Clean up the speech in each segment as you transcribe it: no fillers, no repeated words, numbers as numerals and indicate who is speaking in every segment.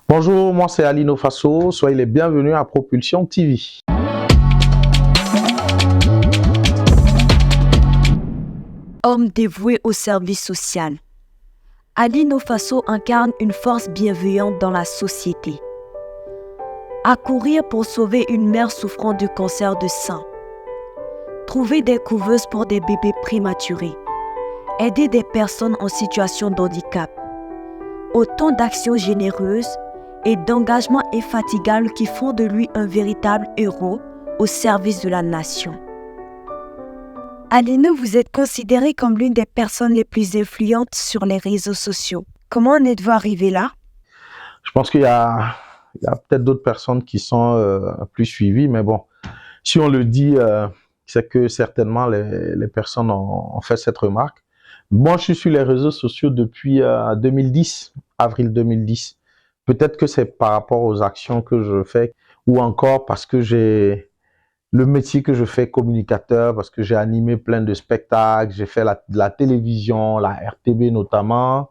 Speaker 1: Bonjour, moi c'est Alino Faso, soyez les bienvenus à Propulsion TV.
Speaker 2: Homme dévoué au service social. Alino Faso incarne une force bienveillante dans la société. Accourir pour sauver une mère souffrant de cancer de sein. Trouver des couveuses pour des bébés prématurés. Aider des personnes en situation de handicap. Autant d'actions généreuses et d'engagements infatigables qui font de lui un véritable héros au service de la nation. Alino, vous êtes considéré comme l'une des personnes les plus influentes sur les réseaux sociaux. Comment en êtes-vous arrivé là?
Speaker 1: Je pense qu'il y a peut-être d'autres personnes qui sont plus suivies, mais bon, si on le dit, c'est que certainement les personnes ont fait cette remarque. Moi, je suis sur les réseaux sociaux depuis 2010, avril 2010. Peut-être que c'est par rapport aux actions que je fais ou encore parce que j'ai le métier que je fais communicateur, parce que j'ai animé plein de spectacles, j'ai fait la télévision, la RTB notamment.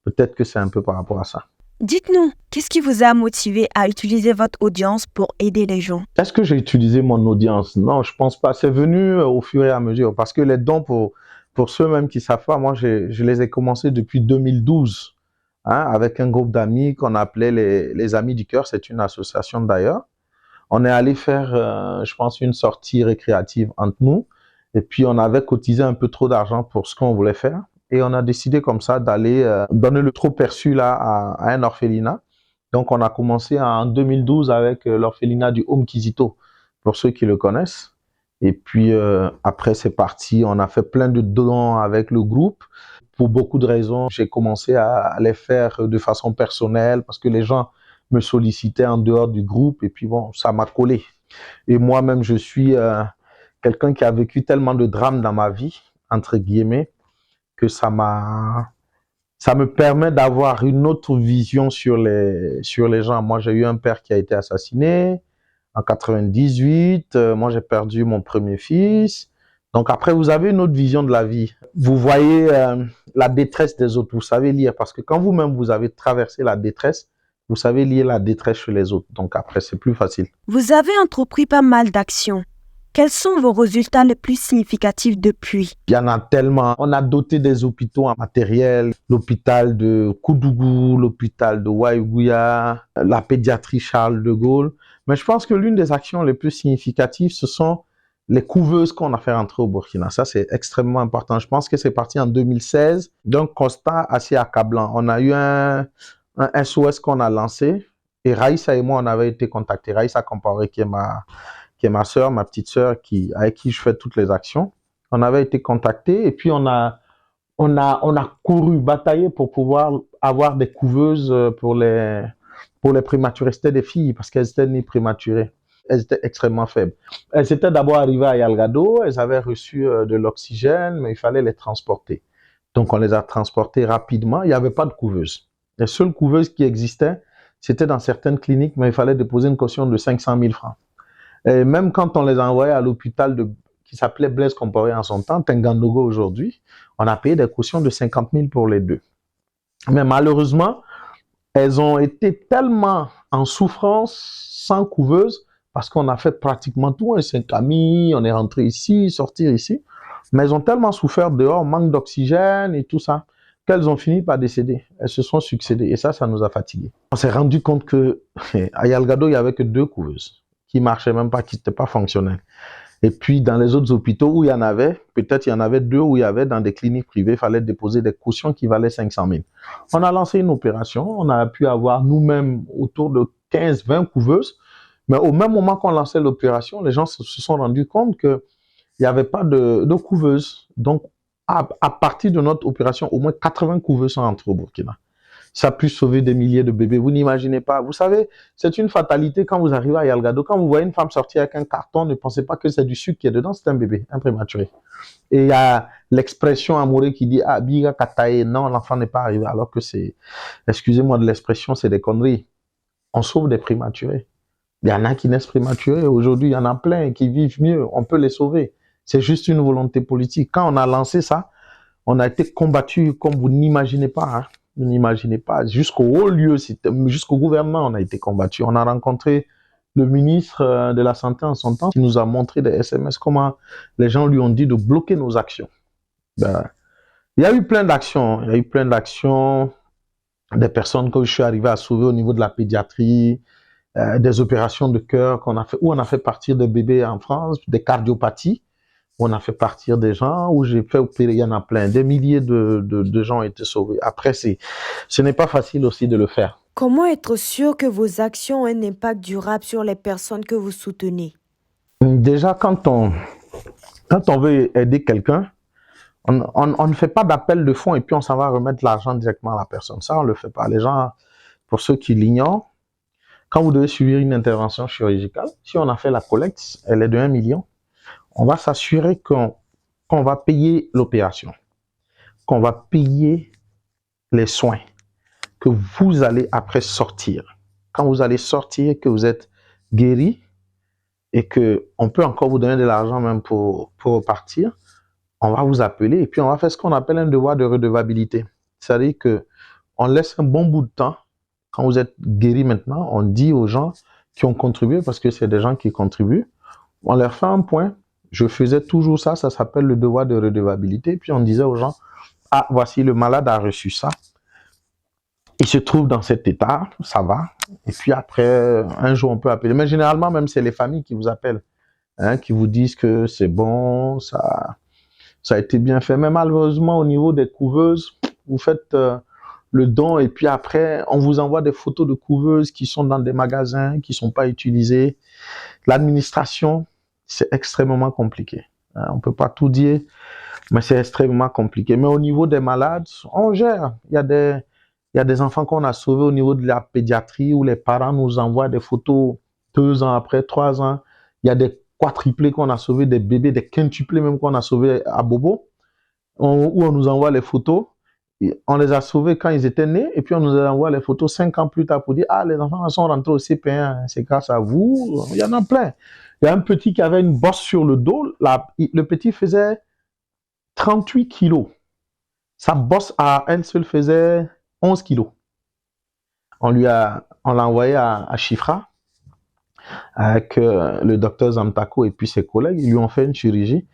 Speaker 1: Peut-être que c'est un peu par rapport à ça.
Speaker 2: Dites-nous, qu'est-ce qui vous a motivé à utiliser votre audience pour aider les gens?
Speaker 1: Est-ce que j'ai utilisé mon audience? Non, je pense pas. C'est venu au fur et à mesure parce que les dons, pour ceux même qui savent pas, moi, je les ai commencés depuis 2012. Avec un groupe d'amis qu'on appelait les Amis du Cœur, c'est une association d'ailleurs. On est allé faire, je pense, une sortie récréative entre nous, et puis on avait cotisé un peu trop d'argent pour ce qu'on voulait faire, et on a décidé comme ça d'aller donner le trop perçu là à un orphelinat. Donc on a commencé en 2012 avec l'orphelinat du Home Kizito, pour ceux qui le connaissent. Et puis après c'est parti, on a fait plein de dons avec le groupe. Pour beaucoup de raisons, j'ai commencé à les faire de façon personnelle parce que les gens me sollicitaient en dehors du groupe et puis bon, ça m'a collé. Et moi-même, je suis quelqu'un qui a vécu tellement de drames dans ma vie, entre guillemets, que ça me permet d'avoir une autre vision sur les gens. Moi, j'ai eu un père qui a été assassiné en 98. Moi, j'ai perdu mon premier fils. Donc après, vous avez une autre vision de la vie. Vous voyez la détresse des autres. Vous savez lire parce que quand vous-même, vous avez traversé la détresse, vous savez lire la détresse chez les autres. Donc après, c'est plus facile.
Speaker 2: Vous avez entrepris pas mal d'actions. Quels sont vos résultats les plus significatifs depuis?
Speaker 1: Il y en a tellement. On a doté des hôpitaux en matériel, l'hôpital de Koudougou, l'hôpital de Waïgouya, la pédiatrie Charles de Gaulle. Mais je pense que l'une des actions les plus significatives, ce sont les couveuses qu'on a fait rentrer au Burkina. Ça, c'est extrêmement important. Je pense que c'est parti en 2016 d'un constat assez accablant. On a eu un SOS qu'on a lancé et Raïssa et moi, on avait été contactés. Raïssa Comparé, qui est ma sœur, ma petite sœur, avec qui je fais toutes les actions. On avait été contactés et puis on a couru, bataillé pour pouvoir avoir des couveuses pour les prématurés. C'était des filles parce qu'elles étaient nées prématurées. Elles étaient extrêmement faibles. Elles étaient d'abord arrivées à Yalgado, elles avaient reçu de l'oxygène, mais il fallait les transporter. Donc on les a transportées rapidement. Il n'y avait pas de couveuse. Les seules couveuses qui existaient, c'était dans certaines cliniques, mais il fallait déposer une caution de 500 000 francs. Et même quand on les a envoyés à l'hôpital qui s'appelait Blaise Compaoré en son temps, Tengandogo aujourd'hui, on a payé des cautions de 50 000 pour les deux. Mais malheureusement, elles ont été tellement en souffrance sans couveuse parce qu'on a fait pratiquement tout, un 5 amis, on est rentré ici, sortir ici, mais elles ont tellement souffert dehors, manque d'oxygène et tout ça, qu'elles ont fini par décéder. Elles se sont succédées et ça nous a fatigués. On s'est rendu compte qu'à Yalgado, il n'y avait que 2 couveuses qui marchaient même pas, qui n'étaient pas fonctionnelles. Et puis, dans les autres hôpitaux où il y en avait, peut-être il y en avait 2 où il y avait dans des cliniques privées, il fallait déposer des cautions qui valaient 500 000. On a lancé une opération, on a pu avoir nous-mêmes autour de 15-20 couveuses, mais au même moment qu'on lançait l'opération, les gens se sont rendus compte qu'il n'y avait pas de couveuse. Donc, à partir de notre opération, au moins 80 couveuses sont entrées au Burkina. Ça a pu sauver des milliers de bébés. Vous n'imaginez pas. Vous savez, c'est une fatalité quand vous arrivez à Yalgado. Quand vous voyez une femme sortir avec un carton, ne pensez pas que c'est du sucre qui est dedans, c'est un bébé, un prématuré. Et il y a l'expression amoureux qui dit « Ah, biga katae », non, l'enfant n'est pas arrivé. Alors que c'est, excusez-moi de l'expression, c'est des conneries. On sauve des prématurés. Il y en a qui naissent prématurés. Aujourd'hui, il y en a plein qui vivent mieux. On peut les sauver. C'est juste une volonté politique. Quand on a lancé ça, on a été combattu comme vous n'imaginez pas. Vous n'imaginez pas. Jusqu'au haut lieu, jusqu'au gouvernement, on a été combattu. On a rencontré le ministre de la Santé en son temps qui nous a montré des SMS comment les gens lui ont dit de bloquer nos actions. Ben, il y a eu plein d'actions. Il y a eu plein d'actions. Des personnes que je suis arrivé à sauver au niveau de la pédiatrie, des opérations de cœur qu'on a fait, où on a fait partir des bébés en France, des cardiopathies, où on a fait partir des gens, où j'ai fait opérer, il y en a plein, des milliers de gens ont été sauvés. Après, ce n'est pas facile aussi de le faire.
Speaker 2: Comment être sûr que vos actions ont un impact durable sur les personnes que vous soutenez?
Speaker 1: Déjà, quand on veut aider quelqu'un, on ne fait pas d'appel de fonds et puis on s'en va remettre l'argent directement à la personne. Ça, on ne le fait pas. Les gens, pour ceux qui l'ignorent, quand vous devez suivre une intervention chirurgicale, si on a fait la collecte, elle est de 1 million, on va s'assurer qu'on va payer l'opération, qu'on va payer les soins, que vous allez après sortir. Quand vous allez sortir, que vous êtes guéri et qu'on peut encore vous donner de l'argent même pour repartir, on va vous appeler et puis on va faire ce qu'on appelle un devoir de redevabilité. C'est-à-dire qu'on laisse un bon bout de temps. Quand vous êtes guéri maintenant, on dit aux gens qui ont contribué, parce que c'est des gens qui contribuent, on leur fait un point. Je faisais toujours ça, ça s'appelle le devoir de redevabilité. Puis on disait aux gens, ah, voici, le malade a reçu ça. Il se trouve dans cet état, ça va. Et puis après, un jour, on peut appeler. Mais généralement, même, c'est les familles qui vous appellent, hein, qui vous disent que c'est bon, ça a été bien fait. Mais malheureusement, au niveau des couveuses, vous faites le don et puis après, on vous envoie des photos de couveuses qui sont dans des magasins, qui ne sont pas utilisées. L'administration, c'est extrêmement compliqué. On ne peut pas tout dire, mais c'est extrêmement compliqué. Mais au niveau des malades, on gère. Il y a des enfants qu'on a sauvés au niveau de la pédiatrie où les parents nous envoient des photos 2 ans après, 3 ans. Il y a des quadruplés qu'on a sauvés, des bébés, des quintuplés même qu'on a sauvés à Bobo, où on nous envoie les photos. Et on les a sauvés quand ils étaient nés et puis on nous envoie les photos 5 ans plus tard pour dire « Ah, les enfants sont rentrés au CP1, c'est grâce à vous. » Il y en a plein. Il y a un petit qui avait une bosse sur le dos. Le petit faisait 38 kilos. Sa bosse à elle seule faisait 11 kilos. On l'a envoyé à Chifra avec le docteur Zamtako et puis ses collègues. Ils lui ont fait une chirurgie.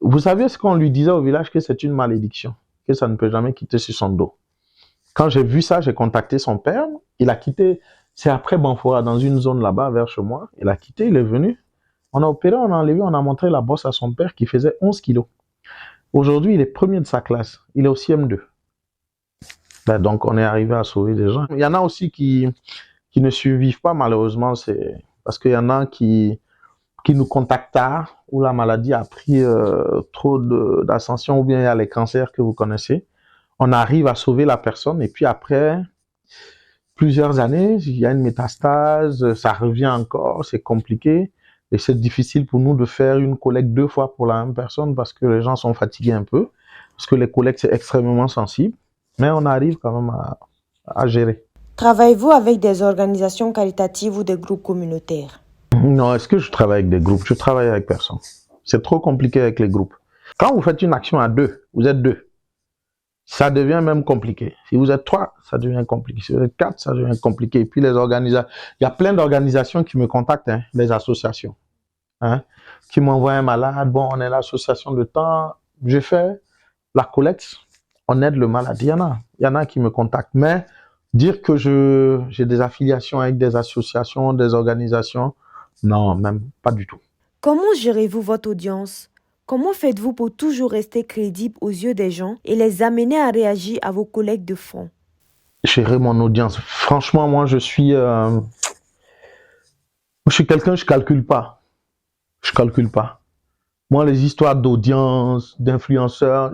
Speaker 1: Vous savez ce qu'on lui disait au village, que c'est une malédiction, que ça ne peut jamais quitter sur son dos. Quand j'ai vu ça, j'ai contacté son père. Il a quitté, c'est après Banfora, dans une zone là-bas, vers chez moi. Il a quitté, il est venu. On a opéré, on a enlevé, on a montré la bosse à son père qui faisait 11 kilos. Aujourd'hui, il est premier de sa classe. Il est au CM2. Ben, donc, on est arrivé à sauver des gens. Il y en a aussi qui ne survivent pas, malheureusement. C'est parce qu'il y en a qui nous contactent tard, où la maladie a pris trop d'ascension, ou bien il y a les cancers que vous connaissez. On arrive à sauver la personne, et puis après plusieurs années, il y a une métastase, ça revient encore, c'est compliqué. Et c'est difficile pour nous de faire une collecte 2 fois pour la même personne parce que les gens sont fatigués un peu, parce que les collectes, c'est extrêmement sensible. Mais on arrive quand même à gérer.
Speaker 2: Travaillez-vous avec des organisations caritatives ou des groupes communautaires?
Speaker 1: Non, est-ce que je travaille avec des groupes? Je travaille avec personne. C'est trop compliqué avec les groupes. Quand vous faites une action à 2, vous êtes 2. Ça devient même compliqué. Si vous êtes 3, ça devient compliqué. Si vous êtes 4, ça devient compliqué. Et puis les organisations, il y a plein d'organisations qui me contactent, hein, les associations, hein, qui m'envoient un malade. Bon, on est l'association de temps. Je fais la collecte, on aide le malade. Il y en a qui me contactent. Mais dire que j'ai des affiliations avec des associations, des organisations, non, même pas du tout.
Speaker 2: Comment gérez-vous votre audience? Comment faites-vous pour toujours rester crédible aux yeux des gens et les amener à réagir à vos collègues de fonds?
Speaker 1: Gérer mon audience. Franchement, moi, je suis quelqu'un, je calcule pas. Je calcule pas. Moi, les histoires d'audience, d'influenceurs,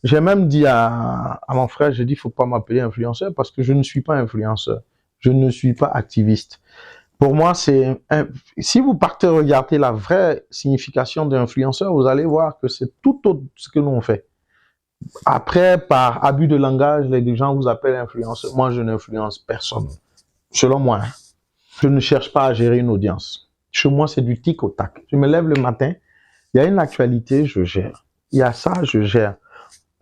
Speaker 1: j'ai même dit à mon frère, j'ai dit, il faut pas m'appeler influenceur parce que je ne suis pas influenceur. Je ne suis pas activiste. Pour moi, si vous partez regarder la vraie signification d'influenceur, vous allez voir que c'est tout autre ce que nous on fait. Après, par abus de langage, les gens vous appellent influenceur. Moi, je n'influence personne. Selon moi, hein. Je ne cherche pas à gérer une audience. Chez moi, c'est du tic au tac. Je me lève le matin, il y a une actualité, je gère. Il y a ça, je gère.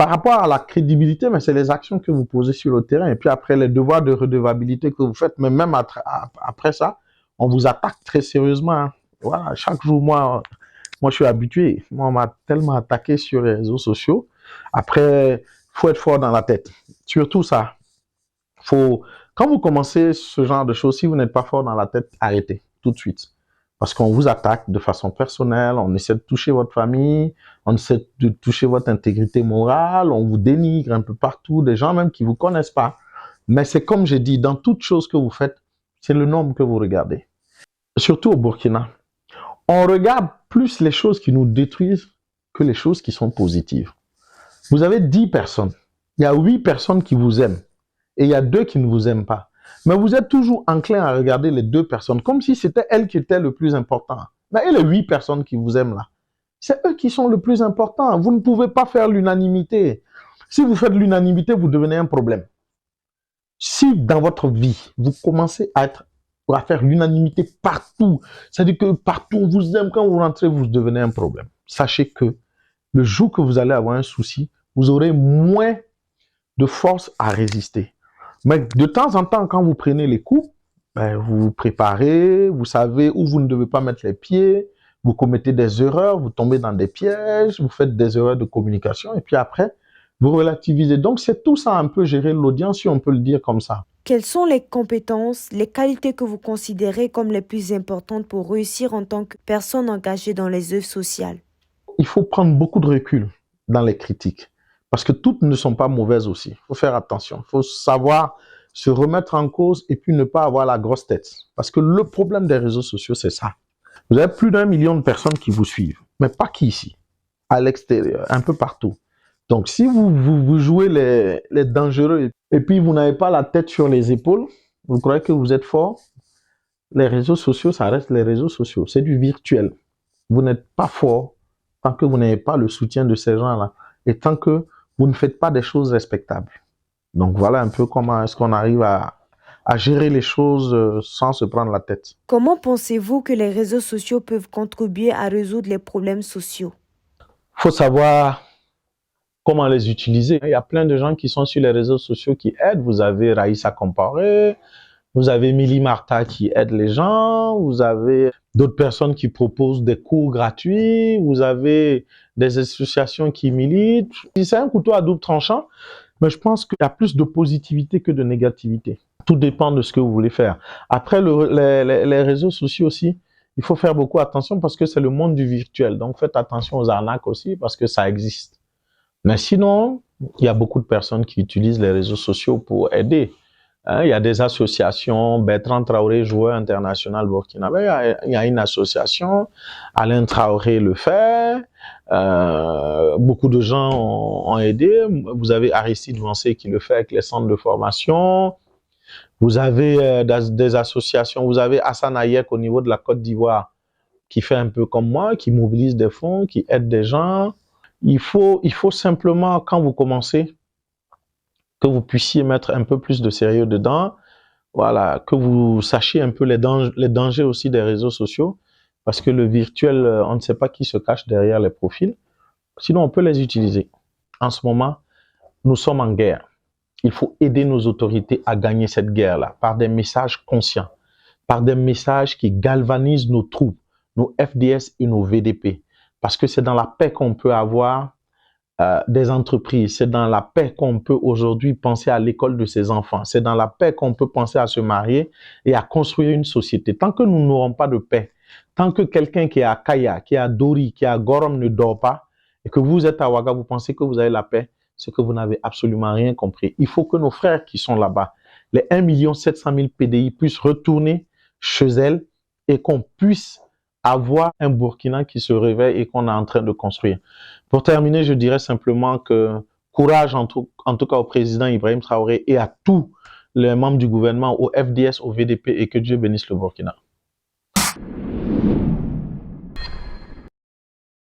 Speaker 1: par rapport à la crédibilité, mais c'est les actions que vous posez sur le terrain. Et puis après, les devoirs de redevabilité que vous faites, mais même après ça, on vous attaque très sérieusement. Hein. Voilà, chaque jour, moi, je suis habitué. Moi, on m'a tellement attaqué sur les réseaux sociaux. Après, il faut être fort dans la tête. Surtout ça. Quand vous commencez ce genre de choses, si vous n'êtes pas fort dans la tête, arrêtez tout de suite. Parce qu'on vous attaque de façon personnelle, on essaie de toucher votre famille, on essaie de toucher votre intégrité morale, on vous dénigre un peu partout, des gens même qui ne vous connaissent pas. Mais c'est comme j'ai dit, dans toute chose que vous faites, c'est le nombre que vous regardez. Surtout au Burkina, on regarde plus les choses qui nous détruisent que les choses qui sont positives. Vous avez 10 personnes, il y a 8 personnes qui vous aiment et il y a 2 qui ne vous aiment pas. Mais vous êtes toujours enclin à regarder les 2 personnes comme si c'était elles qui étaient le plus important. Mais et les 8 personnes qui vous aiment là, c'est eux qui sont le plus important. Vous ne pouvez pas faire l'unanimité. Si vous faites l'unanimité, vous devenez un problème. Si dans votre vie, vous commencez à faire l'unanimité partout, c'est-à-dire que partout on vous aime, quand vous rentrez, vous devenez un problème. Sachez que le jour que vous allez avoir un souci, vous aurez moins de force à résister. Mais de temps en temps, quand vous prenez les coups, vous vous préparez, vous savez où vous ne devez pas mettre les pieds, vous commettez des erreurs, vous tombez dans des pièges, vous faites des erreurs de communication, et puis après, vous relativisez. Donc, c'est tout ça un peu gérer l'audience, si on peut le dire comme ça.
Speaker 2: Quelles sont les compétences, les qualités que vous considérez comme les plus importantes pour réussir en tant que personne engagée dans les œuvres sociales?
Speaker 1: Il faut prendre beaucoup de recul dans les critiques. Parce que toutes ne sont pas mauvaises aussi. Il faut faire attention. Il faut savoir se remettre en cause et puis ne pas avoir la grosse tête. Parce que le problème des réseaux sociaux, c'est ça. Vous avez plus d'1 million de personnes qui vous suivent. Mais pas qu'ici. À l'extérieur, un peu partout. Donc, si vous jouez les dangereux et puis vous n'avez pas la tête sur les épaules, vous croyez que vous êtes fort, les réseaux sociaux, ça reste les réseaux sociaux. C'est du virtuel. Vous n'êtes pas fort tant que vous n'avez pas le soutien de ces gens-là. Et tant que vous ne faites pas des choses respectables. Donc voilà un peu comment est-ce qu'on arrive à gérer les choses sans se prendre la tête.
Speaker 2: Comment pensez-vous que les réseaux sociaux peuvent contribuer à résoudre les problèmes sociaux?
Speaker 1: Il faut savoir comment les utiliser. Il y a plein de gens qui sont sur les réseaux sociaux qui aident. Vous avez Raïssa Comparé, vous avez Mili Martha qui aide les gens, vous avez d'autres personnes qui proposent des cours gratuits, vous avez des associations qui militent. C'est un couteau à double tranchant, mais je pense qu'il y a plus de positivité que de négativité. Tout dépend de ce que vous voulez faire. Après, les réseaux sociaux aussi, il faut faire beaucoup attention parce que c'est le monde du virtuel. Donc, faites attention aux arnaques aussi parce que ça existe. Mais sinon, il y a beaucoup de personnes qui utilisent les réseaux sociaux pour aider. Il y a des associations, Bertrand Traoré, joueur international burkinabé, il y a une association, Alain Traoré le fait, beaucoup de gens ont aidé. Vous avez Aristide Vancé qui le fait avec les centres de formation. Vous avez des associations, vous avez Hassan Hayek au niveau de la Côte d'Ivoire qui fait un peu comme moi, qui mobilise des fonds, qui aide des gens. Il faut simplement, quand vous commencez, que vous puissiez mettre un peu plus de sérieux dedans, voilà, que vous sachiez un peu les dangers aussi des réseaux sociaux, parce que le virtuel, on ne sait pas qui se cache derrière les profils, sinon on peut les utiliser. En ce moment, nous sommes en guerre. Il faut aider nos autorités à gagner cette guerre-là, par des messages conscients, par des messages qui galvanisent nos troupes, nos FDS et nos VDP, parce que c'est dans la paix qu'on peut avoir des entreprises, c'est dans la paix qu'on peut aujourd'hui penser à l'école de ses enfants, c'est dans la paix qu'on peut penser à se marier et à construire une société. Tant que nous n'aurons pas de paix, tant que quelqu'un qui est à Kaya, qui est à Dori, qui est à Gorom ne dort pas, et que vous êtes à Ouaga, vous pensez que vous avez la paix, c'est que vous n'avez absolument rien compris. Il faut que nos frères qui sont là-bas, les 1 700 000 PDI puissent retourner chez elles et qu'on puisse avoir un Burkina qui se réveille et qu'on est en train de construire. Pour terminer, je dirais simplement que courage en tout cas au président Ibrahim Traoré et à tous les membres du gouvernement, au FDS, au VDP et que Dieu bénisse le Burkina.